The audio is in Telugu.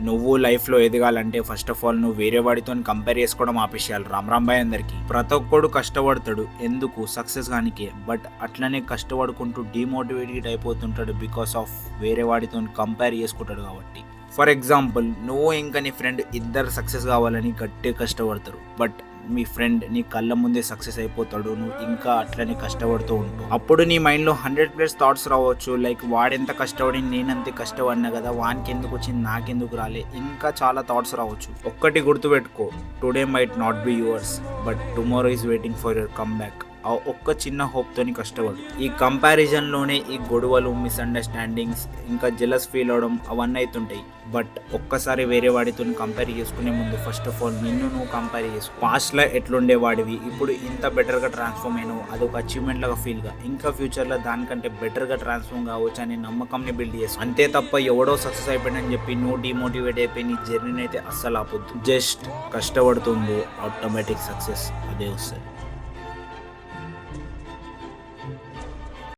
నువ్వు లైఫ్లో ఎదగాలంటే ఫస్ట్ ఆఫ్ ఆల్ నువ్వు వేరే వాడితో కంపేర్ చేసుకోవడం ఆపేసేయాలి. రామ్ బాయ్ అందరికి. ప్రతి ఒక్కడు కష్టపడతాడు ఎందుకు సక్సెస్ కానికే, బట్ అట్లనే కష్టపడుకుంటూ డిమోటివేటెడ్ అయిపోతుంటాడు బికాస్ ఆఫ్ వేరే వాడితో కంపేర్ చేసుకుంటాడు కాబట్టి. ఫర్ ఎగ్జాంపుల్, నువ్వు ఇంకా నీ ఫ్రెండ్ ఇద్దరు సక్సెస్ కావాలని గట్టిగా కష్టపడతారు, బట్ మీ ఫ్రెండ్ నీ కళ్ళ ముందే సక్సెస్ అయిపోతాడు, నువ్వు ఇంకా అట్లనే కష్టపడుతూ ఉంటావు. అప్పుడు నీ మైండ్లో 100+ థాట్స్ రావచ్చు, లైక్ వాడెంత కష్టపడి నేనంతే కష్టపడినా కదా, వానికి ఎందుకు వచ్చింది నాకెందుకు రాలే, ఇంకా చాలా థాట్స్ రావచ్చు. ఒక్కటి గుర్తుపెట్టుకో, today might not be yours but tomorrow is waiting for your come back. ఆ ఒక్క చిన్న హోప్తోని కష్టపడు. ఈ కంపారిజన్లోనే ఈ గొడవలు, మిస్అండర్స్టాండింగ్స్, ఇంకా జెలస్ ఫీల్ అవడం అవన్నీ అవుతుంటాయి. బట్ ఒక్కసారి వేరే వాడితో కంపేర్ చేసుకునే ముందు ఫస్ట్ ఆఫ్ ఆల్ నిన్ను నువ్వు కంపేర్ చేసుకో. పాస్ట్లో ఎట్లుండేవాడివి, ఇప్పుడు ఇంత బెటర్గా ట్రాన్స్ఫార్మ్ అయినావు, అదొక అచీవ్మెంట్ లాగా ఫీల్గా, ఇంకా ఫ్యూచర్లో దానికంటే బెటర్గా ట్రాన్స్ఫార్మ్ కావచ్చు అనే నమ్మకంని బిల్డ్ చేసుకో. అంతే తప్ప ఎవడో సక్సెస్ అయిపోయాడని చెప్పి నువ్వు డిమోటివేట్ అయిపోయి నీ జర్నీని అయితే అస్సలు ఆపొద్దు. జస్ట్ కష్టపడుతుంది, ఆటోమేటిక్ సక్సెస్ అదే వస్తుంది.